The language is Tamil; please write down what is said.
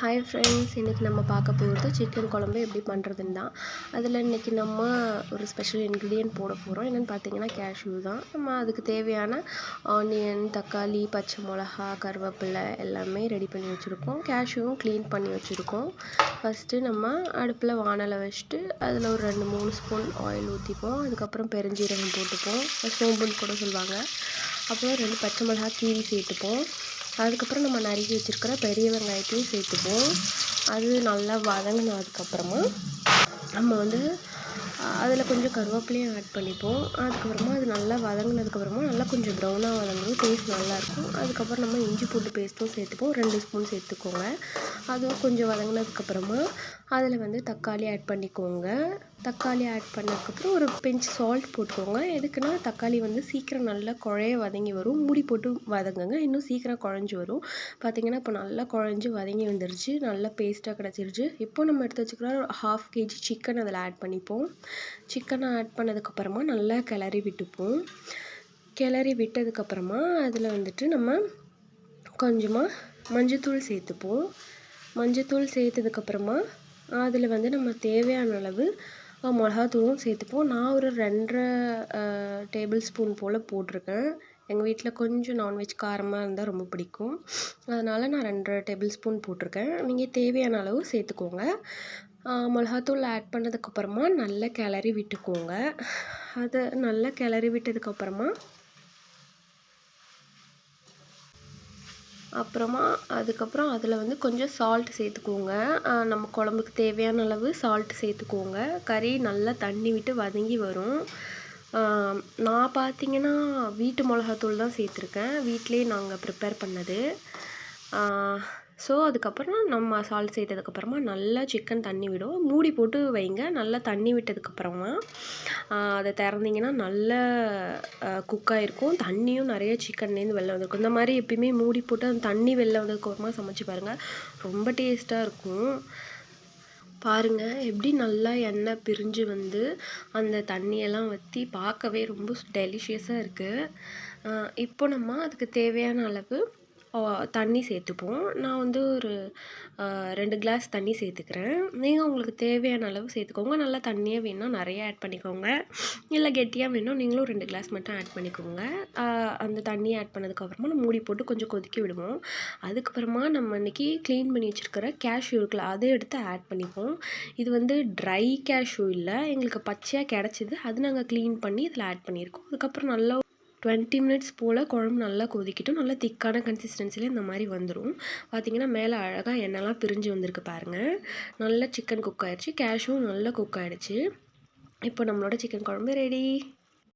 ஹாய் ஃப்ரெண்ட்ஸ், இன்றைக்கி நம்ம பார்க்க போகிறது சிக்கன் குழம்பு எப்படி பண்ணுறதுன்னு தான். அதில் இன்றைக்கி நம்ம ஒரு ஸ்பெஷல் இன்க்ரீடியன்ட் போட போகிறோம். என்னென்னு பார்த்தீங்கன்னா கேஷ்யூ தான். நம்ம அதுக்கு தேவையான ஆனியன், தக்காளி, பச்சை மிளகா, கருவேப்பிலை எல்லாமே ரெடி பண்ணி வச்சுருக்கோம். கேஷ்யூவும் க்ளீன் பண்ணி வச்சுருக்கோம். ஃபஸ்ட்டு நம்ம அடுப்பில் வானலை வச்சுட்டு அதில் ஒரு 2-3 ஸ்பூன் ஆயில் ஊற்றிப்போம். அதுக்கப்புறம் பெருஞ்சீரகம் போட்டுப்போம், சோம்புன்னு கூட சொல்லுவாங்க. அப்புறம் 2 பச்சை மிளகா கீரி சேர்த்துப்போம். அதுக்கப்புறம் நம்ம நறுக்கி வச்சுருக்கிற பெரிய வெங்காயத்தையும் சேர்த்துப்போம். அது நல்லா வதங்கினதுக்கப்புறமா நம்ம வந்து அதில் கொஞ்சம் கருவேப்பிலையும் ஆட் பண்ணிப்போம். அதுக்கப்புறமா அது நல்லா வதங்கினதுக்கப்புறமா நல்லா கொஞ்சம் ப்ரௌனாக வதங்கணும், டேஸ்ட் நல்லாயிருக்கும். அதுக்கப்புறம் நம்ம இஞ்சி பூண்டு பேஸ்ட்டும் சேர்த்துப்போம், 2 ஸ்பூன் சேர்த்துக்கோங்க. அதுவும் கொஞ்சம் வதங்கினதுக்கப்புறமா அதில் வந்து தக்காளி ஆட் பண்ணிக்கோங்க. தக்காளி ஆட் பண்ணதுக்கப்புறம் ஒரு பிஞ்ச் சால்ட் போட்டுக்கோங்க. எதுக்குன்னா தக்காளி வந்து சீக்கிரம் நல்லா குழைய வதங்கி வரும். மூடி போட்டு வதங்குங்க, இன்னும் சீக்கிரம் குழஞ்சி வரும். பார்த்திங்கன்னா இப்போ நல்லா குழஞ்சி வதங்கி வந்துருச்சு, நல்லா பேஸ்ட்டாக கிடச்சிருச்சு. இப்போ நம்ம எடுத்து வச்சுக்கிற 1/2 kg சிக்கன் அதில் ஆட் பண்ணிப்போம். சிக்கனை ஆட் பண்ணதுக்கப்புறமா நல்லா கிளறி விட்டுப்போம். கிளறி விட்டதுக்கப்புறமா அதில் வந்துட்டு நம்ம கொஞ்சமாக மஞ்சத்தூள் சேர்த்துப்போம். மஞ்சத்தூள் சேர்த்ததுக்கப்புறமா அதில் வந்து நம்ம தேவையான அளவு மிளகாத்தூளும் சேர்த்துப்போம். நான் ஒரு 2.5 டேபிள் ஸ்பூன் போல் போட்டிருக்கேன். எங்கள் வீட்டில் கொஞ்சம் நான்வெஜ் காரமாக இருந்தால் ரொம்ப பிடிக்கும், அதனால் நான் 2.5 டேபிள் ஸ்பூன் போட்டிருக்கேன். நீங்கள் தேவையான அளவு சேர்த்துக்கோங்க. மிளகாத்தூள் ஆட் பண்ணதுக்கப்புறமா நல்லா கிளறி விட்டுக்கோங்க. அதை நல்லா கிளறி விட்டதுக்கப்புறமா அதுக்கப்புறம் அதில் வந்து கொஞ்சம் சால்ட் சேர்த்துக்கோங்க. நம்ம குழம்புக்கு தேவையான அளவு சால்ட் சேர்த்துக்கோங்க. கறி நல்லா தண்ணி விட்டு வதங்கி வரும். நான் பார்த்திங்கன்னா வீட்டு மிளகாத்தூள் தான் சேர்த்துருக்கேன், வீட்டிலே நாங்கள் ப்ரிப்பேர் பண்ணது. ஸோ அதுக்கப்புறம் நம்ம சால்ட் சேர்த்ததுக்கப்புறமா நல்லா சிக்கன் தண்ணி விடும். மூடி போட்டு வைங்க. நல்லா தண்ணி விட்டதுக்கப்புறமா அதை திறந்திங்கன்னா நல்லா குக் ஆகிருக்கும். தண்ணியும் நிறைய சிக்கன்லேருந்து வெளில வந்திருக்கும். இந்த மாதிரி எப்பயுமே மூடி போட்டு அந்த தண்ணி வெளில வந்ததுக்கப்புறமா சமைச்சு பாருங்கள், ரொம்ப டேஸ்ட்டாக இருக்கும். பாருங்கள் எப்படி நல்லா எண்ணெய் பிரிஞ்சு வந்து அந்த தண்ணியெல்லாம் வற்றி பார்க்கவே ரொம்ப டெலிஷியஸாக இருக்குது. இப்போ நம்ம அதுக்கு தேவையான அளவு தண்ணி சேர்த்துப்போம். நான் வந்து ஒரு 2 கிளாஸ் தண்ணி சேர்த்துக்கிறேன். நீங்கள் உங்களுக்கு தேவையான அளவு சேர்த்துக்கோங்க. நல்லா தண்ணியாக வேணும்னா நிறைய ஆட் பண்ணிக்கோங்க, இல்லை கெட்டியாக வேணும் நீங்களும் 2 கிளாஸ் மட்டும் ஆட் பண்ணிக்கோங்க. அந்த தண்ணியை ஆட் பண்ணதுக்கப்புறமா நம்ம மூடி போட்டு கொஞ்சம் கொதிக்க விடுவோம். அதுக்கப்புறமா நம்ம இன்றைக்கி க்ளீன் பண்ணி வச்சுருக்கிற கேஷ்யூ இருக்குல்ல, அதை எடுத்து ஆட் பண்ணிப்போம். இது வந்து ட்ரை கேஷ்யூ இல்லை, எங்களுக்கு பச்சையாக கிடச்சிது, அது நாங்கள் க்ளீன் பண்ணி இதில் ஆட் பண்ணியிருக்கோம். அதுக்கப்புறம் நல்லா 20 மினிட்ஸ் போல் குழம்பு நல்லா கொதிக்கட்டும். நல்லா திக்கான கன்சிஸ்டன்சியில் இந்த மாதிரி வந்துடும். பார்த்திங்கன்னா மேலே அழகாக எண்ணெய்லாம் பிரிஞ்சு வந்திருக்கு பாருங்கள். நல்லா சிக்கன் குக் ஆகிடுச்சு, கேஷ்யூவும் நல்லா குக் ஆகிடுச்சு. இப்போ நம்மளோட சிக்கன் குழம்பு ரெடி.